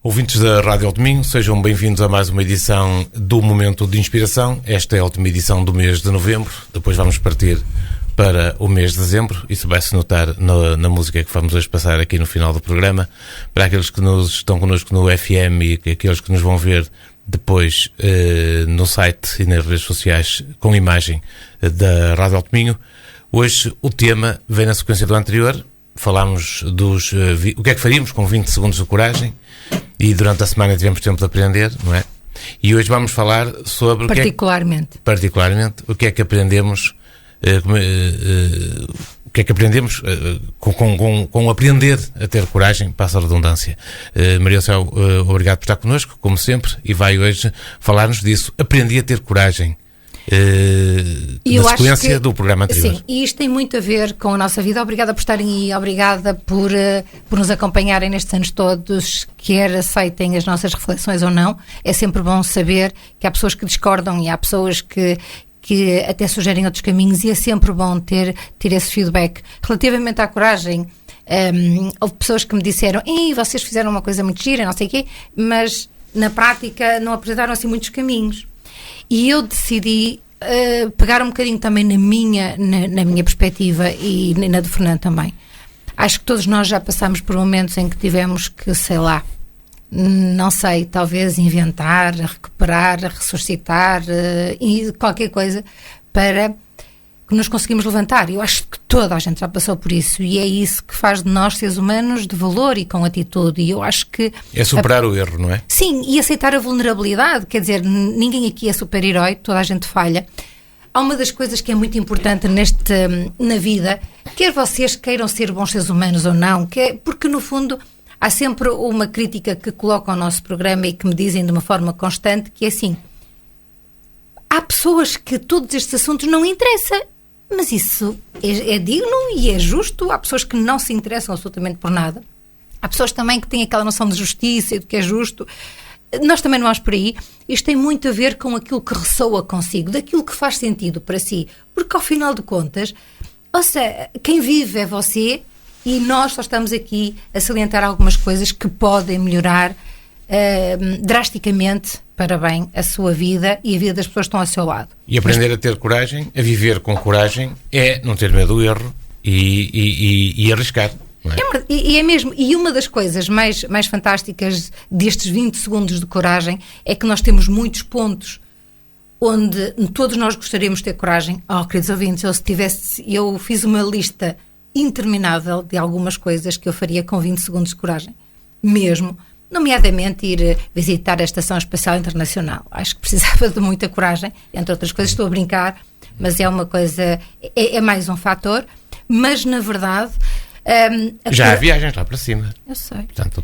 Ouvintes da Rádio Alto Minho, sejam bem-vindos a mais uma edição do Momento de Inspiração. Esta é a última edição do mês de novembro, depois vamos partir para o mês de dezembro. Isso vai-se notar na música que vamos hoje passar aqui no final do programa. Para aqueles que estão connosco no FM e aqueles que nos vão ver depois no site e nas redes sociais com imagem da Rádio Alto Minho, hoje o tema vem na sequência do anterior. Falámos o que é que faríamos com 20 segundos de coragem e durante a semana tivemos tempo de aprender, não é? E hoje vamos falar sobre particularmente o que é que aprendemos com aprender a ter coragem, passa a redundância. Maria Céu, obrigado por estar connosco, como sempre, e vai hoje falar-nos disso. Aprendi a ter coragem. Na sequência do programa anterior. Sim, e isto tem muito a ver com a nossa vida. Obrigada por estarem aí, obrigada por nos acompanharem nestes anos todos, quer aceitem as nossas reflexões ou não. É sempre bom saber que há pessoas que discordam e há pessoas que até sugerem outros caminhos, e é sempre bom ter esse feedback. Relativamente à coragem, houve pessoas que me disseram: vocês fizeram uma coisa muito gira, não sei o quê, mas na prática não apresentaram assim muitos caminhos. E eu decidi pegar um bocadinho também na minha perspectiva e na do Fernando também. Acho que todos nós já passamos por momentos em que tivemos que, talvez inventar, recuperar, ressuscitar e qualquer coisa para que nos conseguimos levantar. Eu acho que toda a gente já passou por isso, e é isso que faz de nós seres humanos de valor e com atitude. E eu acho que é superar o erro, não é? Sim, e aceitar a vulnerabilidade. Quer dizer, ninguém aqui é super-herói, toda a gente falha. Há uma das coisas que é muito importante na vida, quer vocês queiram ser bons seres humanos ou não, porque no fundo há sempre uma crítica que colocam ao nosso programa e que me dizem de uma forma constante que é assim: há pessoas que todos estes assuntos não interessam. Mas isso é digno e é justo. Há pessoas que não se interessam absolutamente por nada. Há pessoas também que têm aquela noção de justiça e do que é justo. Nós também não vamos por aí. Isto tem muito a ver com aquilo que ressoa consigo, daquilo que faz sentido para si. Porque ao final de contas, quem vive é você, e nós só estamos aqui a salientar algumas coisas que podem melhorar drasticamente para bem a sua vida e a vida das pessoas que estão ao seu lado. E aprender a ter coragem, a viver com coragem, é não ter medo do erro e arriscar. Não é? É mesmo. E uma das coisas mais fantásticas destes 20 segundos de coragem é que nós temos muitos pontos onde todos nós gostaríamos de ter coragem. Queridos ouvintes, eu fiz uma lista interminável de algumas coisas que eu faria com 20 segundos de coragem. Mesmo. Nomeadamente ir visitar a Estação Espacial Internacional. Acho que precisava de muita coragem, entre outras coisas. Estou a brincar, mas é uma coisa, é mais um fator. Mas na verdade já há viagens lá para cima. Eu sei. Portanto,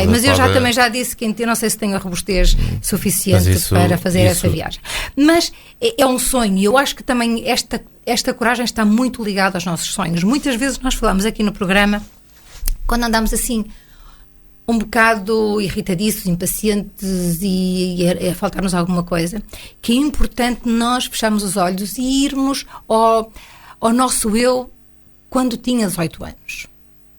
mas eu também já disse que eu não sei se tenho a robustez suficiente para fazer essa viagem. Mas é um sonho, e eu acho que também esta coragem está muito ligada aos nossos sonhos. Muitas vezes nós falamos aqui no programa, quando andamos assim um bocado irritadiços, impacientes e a faltar-nos alguma coisa, que é importante nós fecharmos os olhos e irmos ao nosso eu quando tinha 18 anos,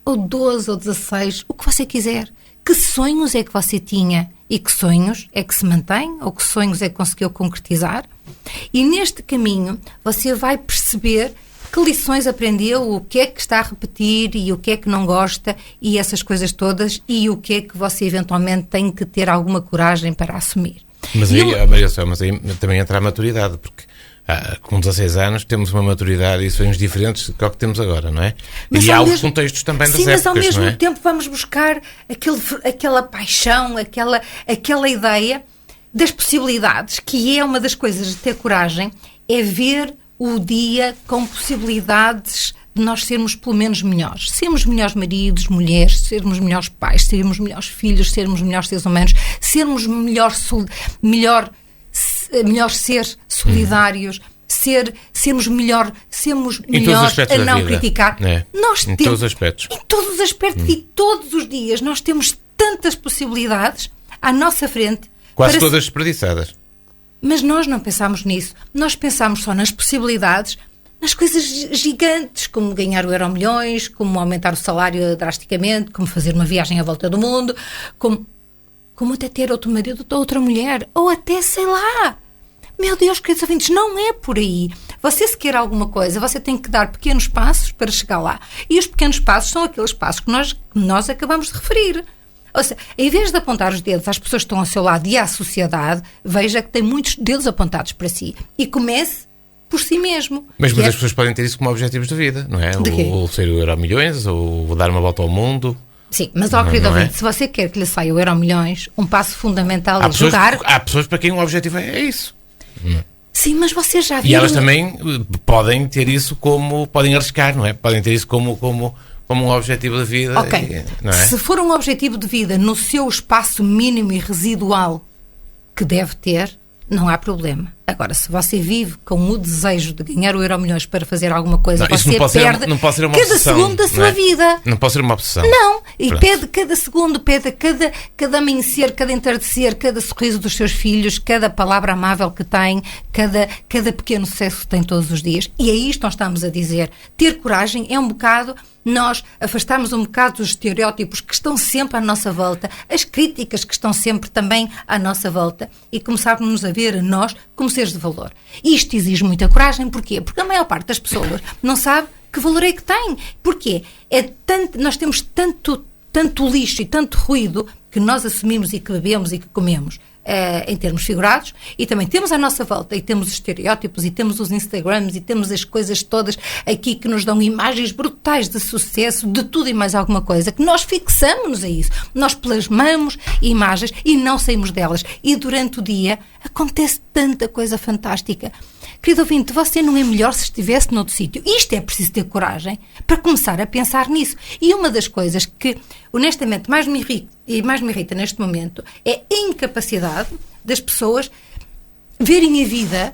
ou 12, ou 16, o que você quiser. Que sonhos é que você tinha e que sonhos é que se mantém, ou que sonhos é que conseguiu concretizar? E neste caminho você vai perceber que lições aprendeu, o que é que está a repetir e o que é que não gosta, e essas coisas todas, e o que é que você eventualmente tem que ter alguma coragem para assumir. Mas aí também entra a maturidade, porque com 16 anos temos uma maturidade e sonhos diferentes do que temos agora, não é? E há os contextos também das épocas, mas ao mesmo tempo vamos buscar aquela paixão, aquela ideia das possibilidades, que é uma das coisas de ter coragem, é ver o dia com possibilidades de nós sermos pelo menos melhores. Sermos melhores maridos, mulheres, sermos melhores pais, sermos melhores filhos, sermos melhores seres humanos, sermos melhor ser solidários, sermos melhores a não criticar. Em todos os aspectos. Em todos os aspectos e todos os dias nós temos tantas possibilidades à nossa frente. Quase todas desperdiçadas. Mas nós não pensamos nisso. Nós pensamos só nas possibilidades, nas coisas gigantes, como ganhar o Euromilhões, como aumentar o salário drasticamente, como fazer uma viagem à volta do mundo, como... como até ter outro marido ou outra mulher, ou até, sei lá. Meu Deus, queridos ouvintes, não é por aí. Você, se quer alguma coisa, você tem que dar pequenos passos para chegar lá. E os pequenos passos são aqueles passos que nós acabamos de referir. Ou seja, em vez de apontar os dedos às pessoas que estão ao seu lado e à sociedade, veja que tem muitos dedos apontados para si. E comece por si mesmo. Mas muitas pessoas podem ter isso como objetivos de vida, não é? Ou ser o Euromilhões, ou dar uma volta ao mundo. Sim, mas, querido ouvinte, se você quer que lhe saia o Euromilhões, um passo fundamental é jogar... Há pessoas para quem o objetivo é isso. Sim, mas você já viu... E elas também podem ter isso como... Podem arriscar, não é? Podem ter isso como um objetivo de vida. Ok. Não é? Se for um objetivo de vida no seu espaço mínimo e residual que deve ter, não há problema. Agora, se você vive com o desejo de ganhar o Euromilhões para fazer alguma coisa, você perde cada segundo da sua vida. Não pode ser uma obsessão. Não. E pede cada segundo, pede cada amanhecer, cada entardecer, cada sorriso dos seus filhos, cada palavra amável que tem, cada pequeno sucesso que tem todos os dias. E é isto que nós estamos a dizer. Ter coragem é um bocado... Nós afastarmos um bocado dos estereótipos que estão sempre à nossa volta, as críticas que estão sempre também à nossa volta e começarmos a ver a nós como seres de valor. Isto exige muita coragem. Porquê? Porque a maior parte das pessoas não sabe que valor é que tem. Porquê? Nós temos tanto lixo e tanto ruído que nós assumimos e que bebemos e que comemos. Em termos figurados, e também temos à nossa volta, e temos os estereótipos, e temos os Instagrams, e temos as coisas todas aqui que nos dão imagens brutais de sucesso, de tudo e mais alguma coisa, que nós fixamos a isso. Nós plasmamos imagens e não saímos delas. E durante o dia acontece tanta coisa fantástica. Querido ouvinte, você não é melhor se estivesse noutro sítio. Isto é preciso ter coragem para começar a pensar nisso. E uma das coisas que, honestamente, mais me irrita neste momento é a incapacidade das pessoas verem a vida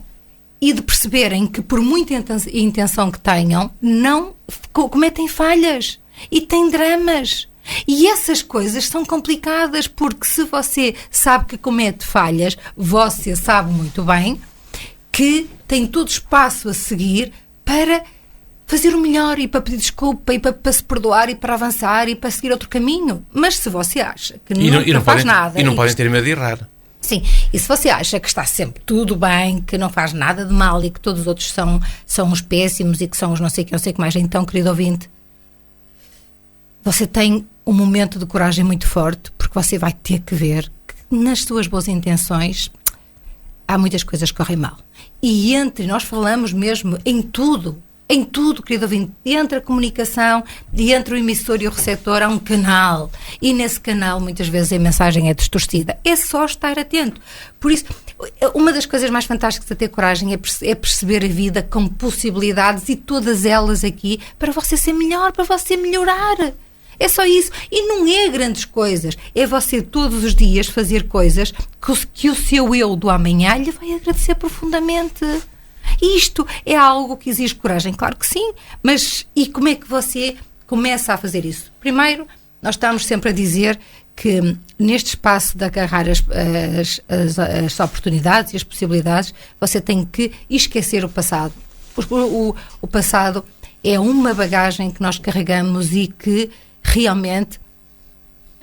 e de perceberem que, por muita intenção que tenham, não cometem falhas e têm dramas. E essas coisas são complicadas, porque se você sabe que comete falhas, você sabe muito bem que tem todo espaço a seguir para fazer o melhor e para pedir desculpa e para se perdoar e para avançar e para seguir outro caminho. Mas se você acha que não faz nada... E não podem ter medo de errar. Sim, e se você acha que está sempre tudo bem, que não faz nada de mal e que todos os outros são os péssimos e que são os não sei o que mais, então, querido ouvinte, você tem um momento de coragem muito forte, porque você vai ter que ver que nas suas boas intenções há muitas coisas que correm mal. E nós falamos mesmo em tudo, querido ouvinte, entre a comunicação e entre o emissor e o receptor há um canal. E nesse canal, muitas vezes, a mensagem é distorcida. É só estar atento. Por isso, uma das coisas mais fantásticas de ter coragem é perceber a vida com possibilidades e todas elas aqui para você ser melhor, para você melhorar. É só isso. E não é grandes coisas. É você todos os dias fazer coisas que o seu eu do amanhã lhe vai agradecer profundamente. Isto é algo que exige coragem, claro que sim, mas e como é que você começa a fazer isso? Primeiro, nós estamos sempre a dizer que neste espaço de agarrar as oportunidades e as possibilidades, você tem que esquecer o passado. O passado é uma bagagem que nós carregamos e que realmente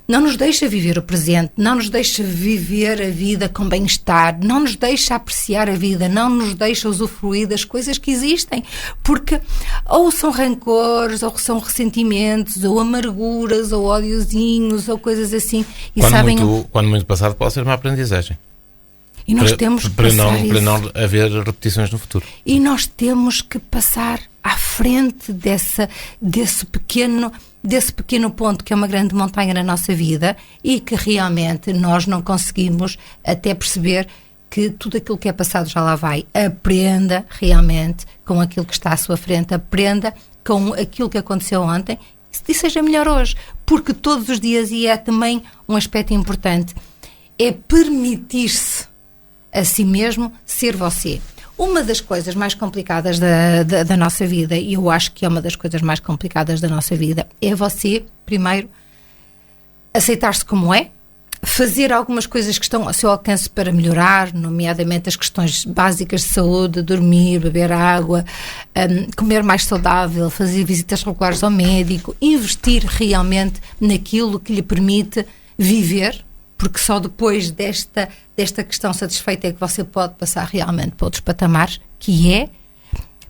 não nos deixa viver o presente, não nos deixa viver a vida com bem-estar, não nos deixa apreciar a vida, não nos deixa usufruir das coisas que existem, porque ou são rancores, ou são ressentimentos, ou amarguras, ou ódiozinhos, ou coisas assim. E quando muito passado pode ser uma aprendizagem. E nós temos que para não haver repetições no futuro. E nós temos que passar à frente desse pequeno ponto que é uma grande montanha na nossa vida e que realmente nós não conseguimos até perceber que tudo aquilo que é passado já lá vai. Aprenda realmente com aquilo que está à sua frente, aprenda com aquilo que aconteceu ontem e seja melhor hoje, porque todos os dias, e é também um aspecto importante, é permitir-se a si mesmo ser você. Uma das coisas mais complicadas da nossa vida, e eu acho que é uma das coisas mais complicadas da nossa vida, é você, primeiro, aceitar-se como é, fazer algumas coisas que estão ao seu alcance para melhorar, nomeadamente as questões básicas de saúde, dormir, beber água, comer mais saudável, fazer visitas regulares ao médico, investir realmente naquilo que lhe permite viver porque só depois desta questão satisfeita é que você pode passar realmente para outros patamares, que é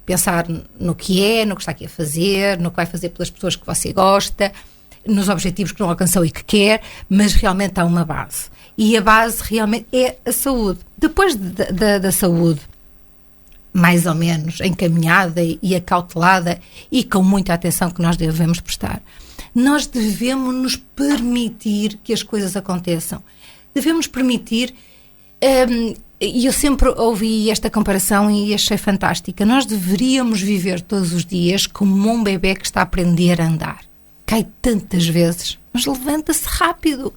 pensar no que está aqui a fazer, no que vai fazer pelas pessoas que você gosta, nos objetivos que não alcançou e que quer, mas realmente há uma base. E a base realmente é a saúde. Depois da saúde, mais ou menos encaminhada e acautelada e com muita atenção que nós devemos prestar, nós devemos nos permitir que as coisas aconteçam. Devemos permitir, e eu sempre ouvi esta comparação e achei fantástica, nós deveríamos viver todos os dias como um bebê que está a aprender a andar. Cai tantas vezes, mas levanta-se rápido.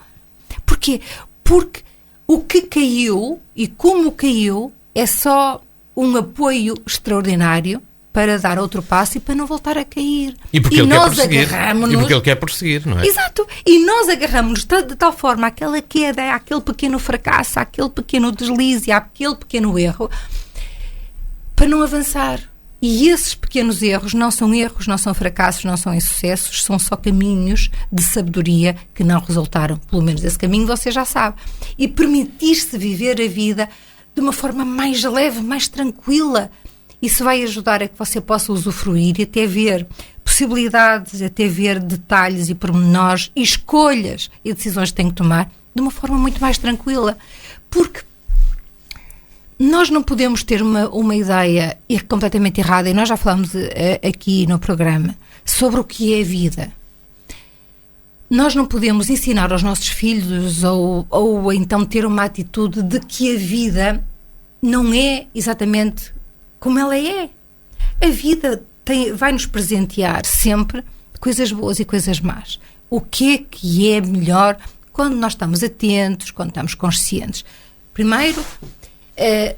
Porquê? Porque o que caiu e como caiu é só um apoio extraordinário para dar outro passo e para não voltar a cair. E porque ele quer prosseguir, não é? Exato. E nós agarramos-nos de tal forma àquela queda, àquele pequeno fracasso, àquele pequeno deslize, àquele pequeno erro, para não avançar. E esses pequenos erros, não são fracassos, não são insucessos, são só caminhos de sabedoria que não resultaram. Pelo menos esse caminho você já sabe. E permitir-se viver a vida de uma forma mais leve, mais tranquila. Isso vai ajudar a que você possa usufruir e até ver possibilidades, até ver detalhes e pormenores, e escolhas e decisões que tem que tomar de uma forma muito mais tranquila. Porque nós não podemos ter uma ideia completamente errada, e nós já falamos aqui no programa, sobre o que é a vida. Nós não podemos ensinar aos nossos filhos ou então ter uma atitude de que a vida não é exatamente como ela é. A vida vai nos presentear sempre coisas boas e coisas más. O que é melhor quando nós estamos atentos, quando estamos conscientes? Primeiro,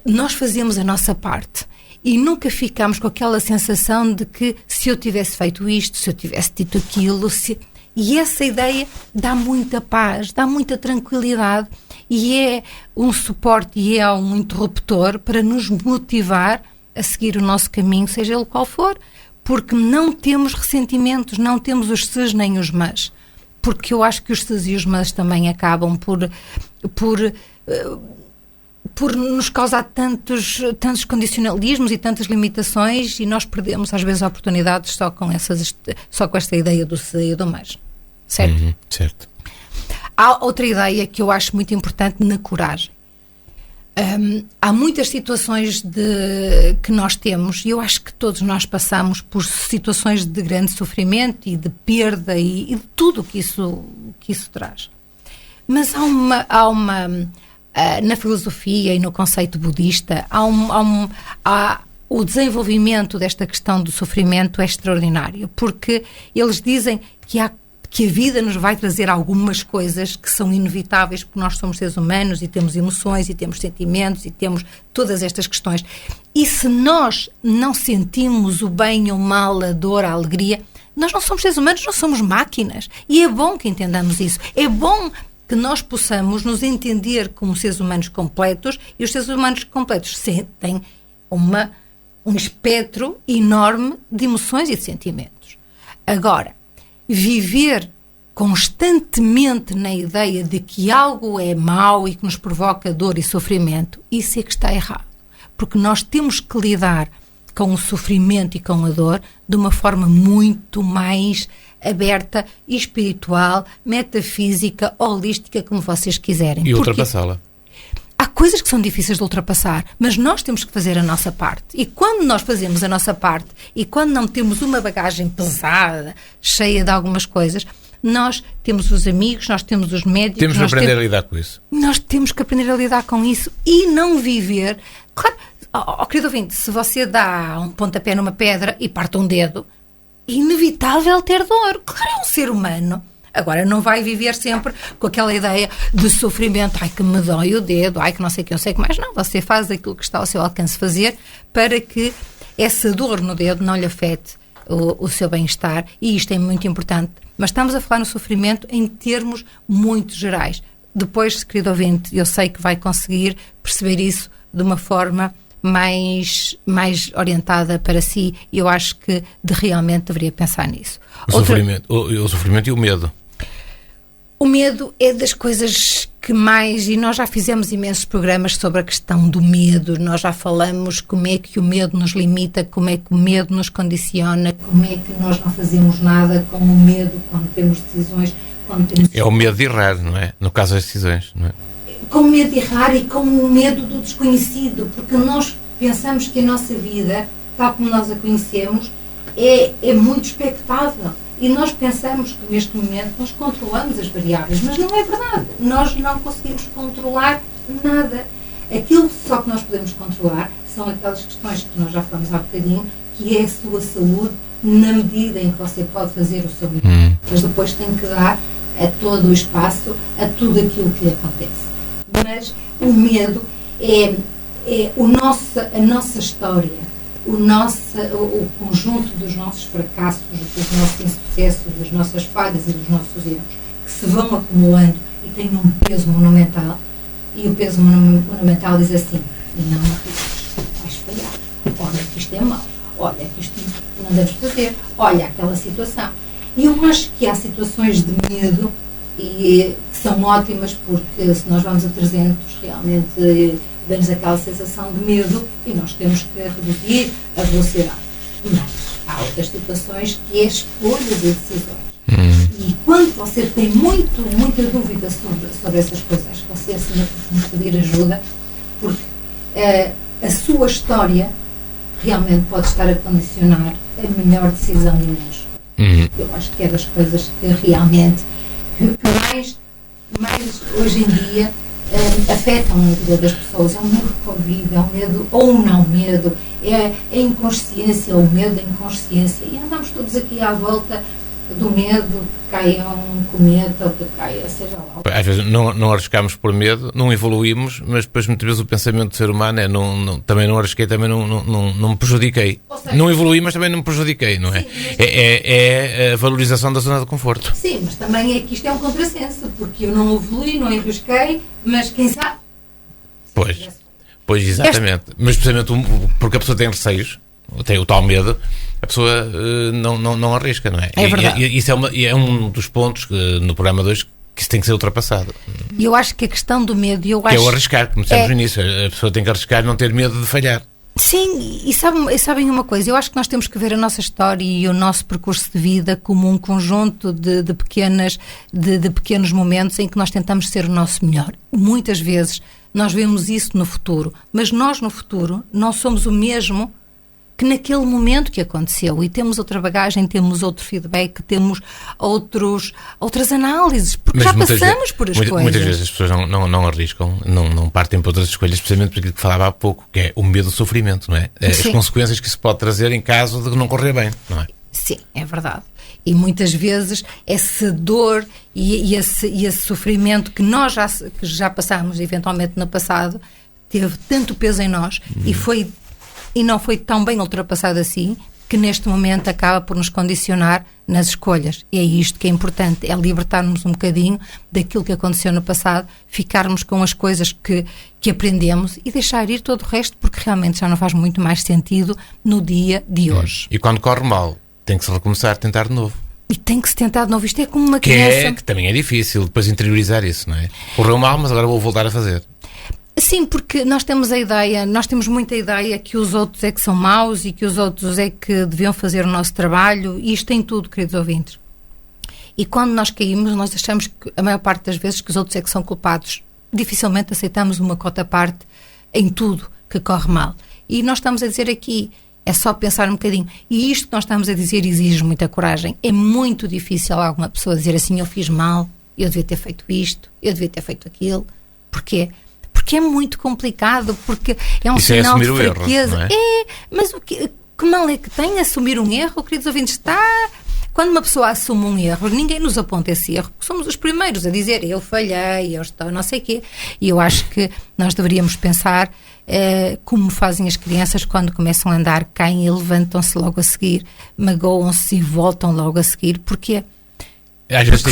nós fazemos a nossa parte e nunca ficamos com aquela sensação de que se eu tivesse feito isto, se eu tivesse dito aquilo, e essa ideia dá muita paz, dá muita tranquilidade e é um suporte e é um interruptor para nos motivar a seguir o nosso caminho, seja ele qual for, porque não temos ressentimentos, não temos os ses nem os mas, porque eu acho que os ses e os mas também acabam por nos causar tantos condicionalismos e tantas limitações, e nós perdemos às vezes oportunidades só com esta ideia do se e do mas. Certo? Certo. Há outra ideia que eu acho muito importante na coragem. Há muitas situações que nós temos, e eu acho que todos nós passamos por situações de grande sofrimento e de perda e de tudo que isso traz. Mas há uma na filosofia e no conceito budista, o desenvolvimento desta questão do sofrimento é extraordinário, porque eles dizem que a vida nos vai trazer algumas coisas que são inevitáveis, porque nós somos seres humanos e temos emoções e temos sentimentos e temos todas estas questões. E se nós não sentimos o bem, o mal, a dor, a alegria, nós não somos seres humanos, nós somos máquinas. E é bom que entendamos isso. É bom que nós possamos nos entender como seres humanos completos, e os seres humanos completos têm um espectro enorme de emoções e de sentimentos. Agora, viver constantemente na ideia de que algo é mau e que nos provoca dor e sofrimento, isso é que está errado. Porque nós temos que lidar com o sofrimento e com a dor de uma forma muito mais aberta, espiritual, metafísica, holística, como vocês quiserem. E ultrapassá-la. Há coisas que são difíceis de ultrapassar, mas nós temos que fazer a nossa parte. E quando nós fazemos a nossa parte, e quando não temos uma bagagem pesada, cheia de algumas coisas, nós temos os amigos, nós temos os médicos... Temos que aprender a lidar com isso. Nós temos que aprender a lidar com isso e não viver... Claro, querido ouvinte, se você dá um pontapé numa pedra e parte um dedo, é inevitável ter dor. Claro, é um ser humano. Agora, não vai viver sempre com aquela ideia de sofrimento. Ai, que me dói o dedo. Ai, que não sei o que, eu sei que mais. Não, você faz aquilo que está ao seu alcance fazer para que essa dor no dedo não lhe afete o seu bem-estar. E isto é muito importante. Mas estamos a falar no sofrimento em termos muito gerais. Depois, querido ouvinte, eu sei que vai conseguir perceber isso de uma forma mais orientada para si, e eu acho que realmente deveria pensar nisso. O sofrimento e o medo. O medo é das coisas que mais, e nós já fizemos imensos programas sobre a questão do medo, nós já falamos como é que o medo nos limita, como é que o medo nos condiciona, como é que nós não fazemos nada com o medo quando temos decisões, quando temos... É o medo de errar, não é? No caso das decisões, não é? Com o medo de errar e com o medo do desconhecido, porque nós pensamos que a nossa vida, tal como nós a conhecemos, é muito expectável. E nós pensamos que neste momento nós controlamos as variáveis, mas não é verdade. Nós não conseguimos controlar nada. Aquilo só que nós podemos controlar são aquelas questões que nós já falamos há bocadinho, que é a sua saúde, na medida em que você pode fazer o seu melhor. Mas depois tem que dar a todo o espaço, a tudo aquilo que lhe acontece. Mas o medo é a nossa história. O conjunto dos nossos fracassos, dos nossos insucessos, das nossas falhas e dos nossos erros, que se vão acumulando e têm um peso monumental, e o peso monumental diz assim: não vais falhar, olha que isto é mau, olha que isto não deves fazer, olha aquela situação. E eu acho que há situações de medo e que são ótimas, porque se nós vamos a 300, realmente damos aquela sensação de medo e nós temos que reduzir a velocidade. Mas há outras situações que é escolhas e decisões. E quando você tem muita dúvida sobre essas coisas, acho que você acima de pedir ajuda, porque a sua história realmente pode estar a condicionar a melhor decisão de nós. Eu acho que é das coisas que realmente mais hoje em dia afetam a vida das pessoas. É o medo de Covid, é o medo ou não medo, é a inconsciência, o medo da inconsciência, e andamos todos aqui à volta do medo que caia um cometa ou que caia, seja lá. Às vezes não arriscamos por medo, não evoluímos, mas depois muitas vezes o pensamento do ser humano é também não arrisquei, também não me prejudiquei. Seja, não evoluí, mas também não me prejudiquei, não é? Sim, é a valorização da zona de conforto. Sim, mas também é que isto é um contrassenso, porque eu não evolui, não arrisquei, mas quem sabe? Pois exatamente. Mas precisamente porque a pessoa tem receios, tem o tal medo, a pessoa não arrisca, não é? É verdade. E isso é um dos pontos que, no programa 2, que isso tem que ser ultrapassado. E eu acho que a questão do medo... Que é o arriscar, como dissemos no início. A pessoa tem que arriscar, não ter medo de falhar. Sim, e sabem uma coisa, eu acho que nós temos que ver a nossa história e o nosso percurso de vida como um conjunto de pequenos momentos em que nós tentamos ser o nosso melhor. Muitas vezes nós vemos isso no futuro, mas nós no futuro não somos o mesmo que naquele momento que aconteceu, e temos outra bagagem, temos outro feedback, temos outras análises, porque mas já passamos por as coisas. Muitas vezes as pessoas não arriscam, não partem para outras escolhas, precisamente por aquilo que falava há pouco, que é o medo do sofrimento, não é? As consequências que isso pode trazer em caso de não correr bem, não é? Sim, é verdade. E muitas vezes essa dor e esse sofrimento que nós já passámos eventualmente no passado, teve tanto peso em nós e não foi tão bem ultrapassado assim, que neste momento acaba por nos condicionar nas escolhas. E é isto que é importante, é libertar-nos um bocadinho daquilo que aconteceu no passado, ficarmos com as coisas que aprendemos e deixar ir todo o resto, porque realmente já não faz muito mais sentido no dia de hoje. E quando corre mal, tem que se recomeçar, tentar de novo. E tem que se tentar de novo. Isto é como uma criança... Que também é difícil depois interiorizar isso, não é? Correu mal, mas agora vou voltar a fazer. Sim, porque nós temos muita ideia que os outros é que são maus e que os outros é que deviam fazer o nosso trabalho, e isto tem tudo, queridos ouvintes. E quando nós caímos, nós achamos que a maior parte das vezes que os outros é que são culpados. Dificilmente aceitamos uma cota-parte em tudo que corre mal. E nós estamos a dizer aqui, é só pensar um bocadinho. E isto que nós estamos a dizer exige muita coragem. É muito difícil alguma pessoa dizer assim: eu fiz mal, eu devia ter feito isto, eu devia ter feito aquilo. Porquê? Porque é muito complicado, porque é um sinal de fraqueza. Erro, não é? Mas que mal é que tem assumir um erro, queridos ouvintes? Quando uma pessoa assume um erro, ninguém nos aponta esse erro, porque somos os primeiros a dizer: eu falhei, eu estou não sei o quê. E eu acho que nós deveríamos pensar como fazem as crianças quando começam a andar, caem e levantam-se logo a seguir, magoam-se e voltam logo a seguir. Porquê? Às vezes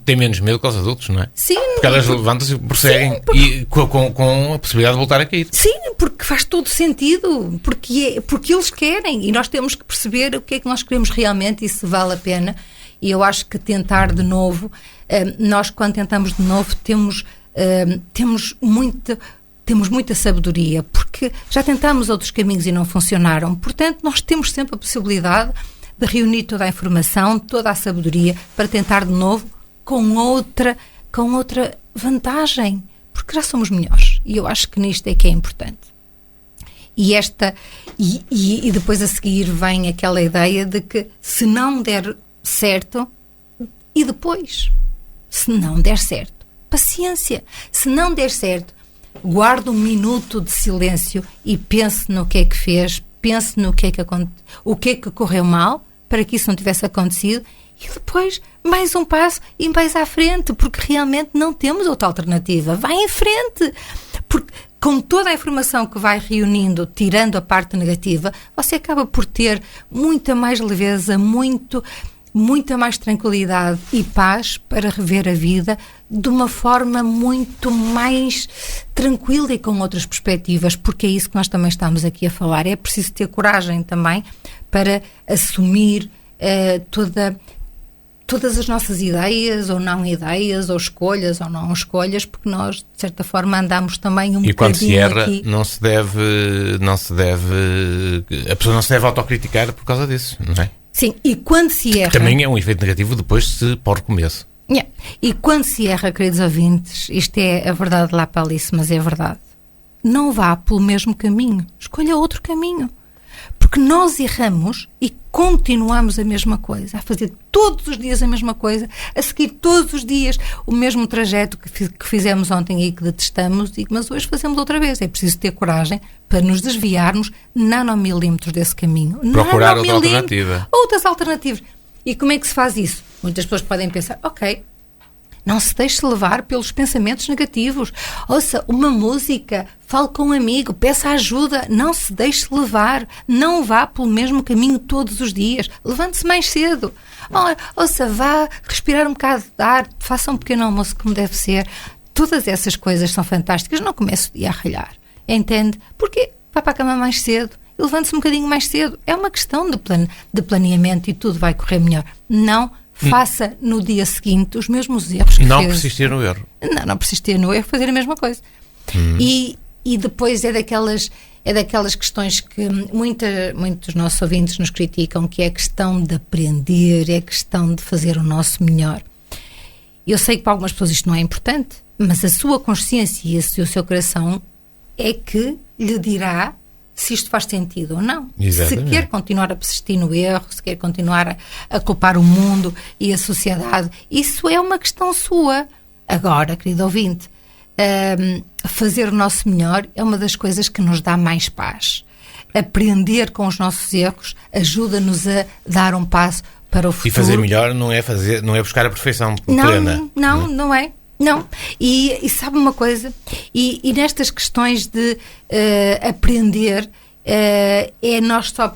têm menos medo que os adultos, não é? Sim. Porque elas levantam-se e prosseguem, e com a possibilidade de voltar a cair. Sim, porque faz todo sentido, porque eles querem, e nós temos que perceber o que é que nós queremos realmente e se vale a pena. E eu acho que tentar de novo, nós quando tentamos de novo temos temos muita sabedoria, porque já tentámos outros caminhos e não funcionaram. Portanto, nós temos sempre a possibilidade de reunir toda a informação, toda a sabedoria, para tentar de novo com outra vantagem, porque já somos melhores. E eu acho que nisto é que é importante. E depois a seguir vem aquela ideia de que se não der certo, e depois, se não der certo, paciência. Se não der certo, guarde um minuto de silêncio e pense no que é que fez, pense no o que é que correu mal, para que isso não tivesse acontecido, e depois mais um passo e mais à frente, porque realmente não temos outra alternativa. Vai em frente, porque com toda a informação que vai reunindo, tirando a parte negativa, você acaba por ter muita mais leveza, muita mais tranquilidade e paz para rever a vida de uma forma muito mais tranquila e com outras perspectivas, porque é isso que nós também estamos aqui a falar. É preciso ter coragem também para assumir todas as nossas ideias, ou não ideias, ou escolhas, ou não escolhas, porque nós, de certa forma, andamos também e quando se erra, aqui. A pessoa não se deve autocriticar por causa disso, não é? Sim, e quando se erra... Também é um efeito negativo depois se para o começo. Yeah. E quando se erra, queridos ouvintes, isto é a verdade lá para Alice, mas é verdade. Não vá pelo mesmo caminho, escolha outro caminho. Porque nós erramos e continuamos a mesma coisa, a fazer todos os dias a mesma coisa, a seguir todos os dias o mesmo trajeto que fizemos ontem e que detestamos, mas hoje fazemos outra vez. É preciso ter coragem para nos desviarmos nanomilímetros desse caminho. Procurar outra alternativa. Outras alternativas. E como é que se faz isso? Muitas pessoas podem pensar, ok, não se deixe levar pelos pensamentos negativos. Ouça uma música, fale com um amigo, peça ajuda, não se deixe levar. Não vá pelo mesmo caminho todos os dias. Levante-se mais cedo. Ouça, vá respirar um bocado de ar, faça um pequeno almoço como deve ser. Todas essas coisas são fantásticas. Não comece o dia a ralhar. Entende? Porque vá para a cama mais cedo e levante-se um bocadinho mais cedo. É uma questão de planeamento e tudo vai correr melhor. Não faça no dia seguinte os mesmos erros que não fez. Persistir no erro. Não persistir no erro, fazer a mesma coisa. E depois é daquelas questões que muitos dos nossos ouvintes nos criticam, que é a questão de aprender, é a questão de fazer o nosso melhor. Eu sei que para algumas pessoas isto não é importante, mas a sua consciência e o seu coração é que lhe dirá se isto faz sentido ou não. Exatamente. Se quer continuar a persistir no erro, se quer continuar a culpar o mundo e a sociedade, isso é uma questão sua. Agora, querido ouvinte, fazer o nosso melhor é uma das coisas que nos dá mais paz. Aprender com os nossos erros ajuda-nos a dar um passo para o futuro. E fazer melhor não é buscar a perfeição plena. Não é. Não, e sabe uma coisa, e nestas questões de aprender, é nós só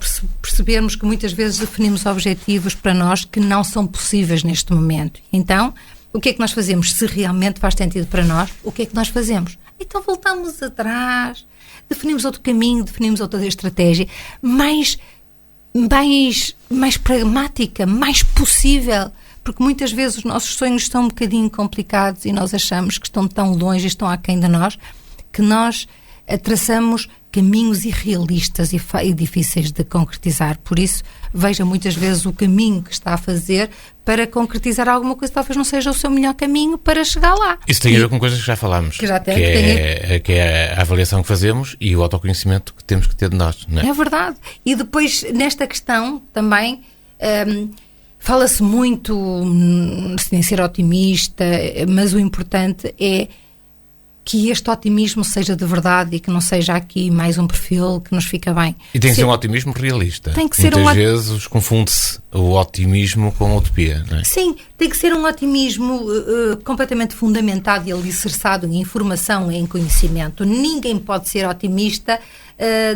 percebermos que muitas vezes definimos objetivos para nós que não são possíveis neste momento. Então, o que é que nós fazemos? Se realmente faz sentido para nós, o que é que nós fazemos? Então voltamos atrás, definimos outro caminho, definimos outra estratégia mais pragmática, mais possível. Porque muitas vezes os nossos sonhos são um bocadinho complicados e nós achamos que estão tão longe e estão aquém de nós, que nós traçamos caminhos irrealistas e difíceis de concretizar. Por isso, veja muitas vezes o caminho que está a fazer para concretizar alguma coisa que talvez não seja o seu melhor caminho para chegar lá. Isso tem a ver com coisas que já falámos, que é a avaliação que fazemos e o autoconhecimento que temos que ter de nós. Não é? É verdade. E depois, nesta questão, também... fala-se muito em ser otimista, mas o importante é que este otimismo seja de verdade e que não seja aqui mais um perfil que nos fica bem. E tem que ser um otimismo realista. Tem que ser muitas vezes confunde-se o otimismo com a utopia, não é? Sim, tem que ser um otimismo completamente fundamentado e alicerçado em informação e em conhecimento. Ninguém pode ser otimista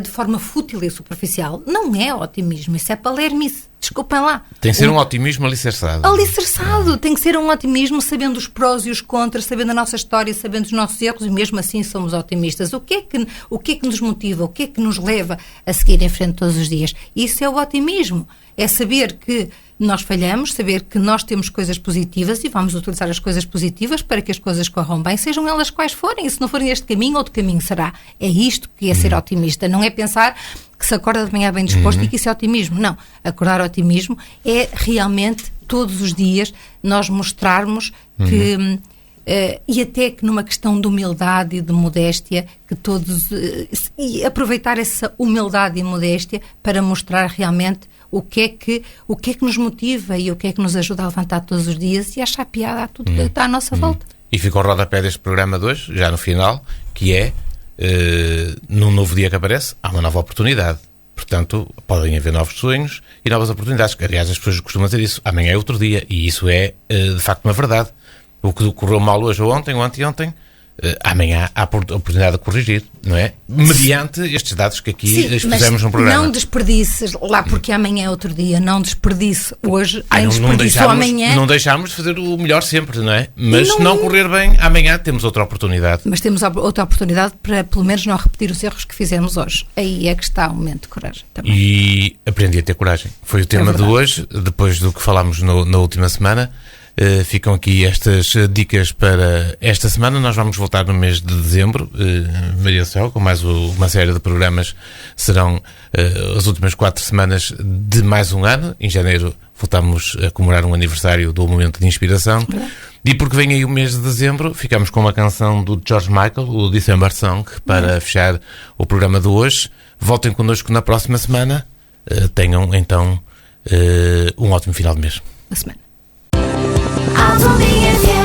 de forma fútil e superficial. Não é otimismo, isso é palermice. Desculpem lá. Tem que ser um otimismo alicerçado. Alicerçado. Tem que ser um otimismo sabendo os prós e os contras, sabendo a nossa história, sabendo os nossos erros, e mesmo assim somos otimistas. O que é que nos motiva? O que é que nos leva a seguir em frente todos os dias? Isso é o otimismo. É saber que nós falhamos, saber que nós temos coisas positivas e vamos utilizar as coisas positivas para que as coisas corram bem, sejam elas quais forem. E se não forem este caminho, outro caminho será. É isto que é ser otimista. Não é pensar que se acorda de manhã bem disposto e que isso é otimismo. Não. Acordar otimismo é realmente, todos os dias, nós mostrarmos que... e até que numa questão de humildade e de modéstia, que todos... e aproveitar essa humildade e modéstia para mostrar realmente o que é que nos motiva e o que é que nos ajuda a levantar todos os dias e a achar piada a tudo que está à nossa volta. E fica o rodapé deste programa de hoje, já no final, que é, num novo dia que aparece, há uma nova oportunidade. Portanto, podem haver novos sonhos e novas oportunidades. Aliás, as pessoas costumam dizer isso. Amanhã é outro dia. E isso é, de facto, uma verdade. O que correu mal hoje ou ontem ou anteontem, amanhã há a oportunidade de corrigir, não é? Mediante estes dados que aqui expusemos no programa. Não desperdices lá porque amanhã é outro dia, não desperdice hoje, nem desperdice amanhã. Não deixamos de fazer o melhor sempre, não é? Mas se não correr bem, amanhã temos outra oportunidade. Mas temos outra oportunidade para pelo menos não repetir os erros que fizemos hoje. Aí é que está o momento de coragem também. E aprendi a ter coragem. Foi o tema de hoje, depois do que falámos na última semana. Ficam aqui estas dicas para esta semana. Nós vamos voltar no mês de dezembro, Maria do Céu, com mais uma série de programas. Serão as últimas 4 semanas de mais um ano. Em janeiro voltamos a comemorar um aniversário do Momento de Inspiração. E porque vem aí o mês de dezembro, ficamos com uma canção do George Michael, o December Song, para fechar o programa de hoje. Voltem connosco na próxima semana. Tenham então um ótimo final de mês. Uma semana. Autonomia.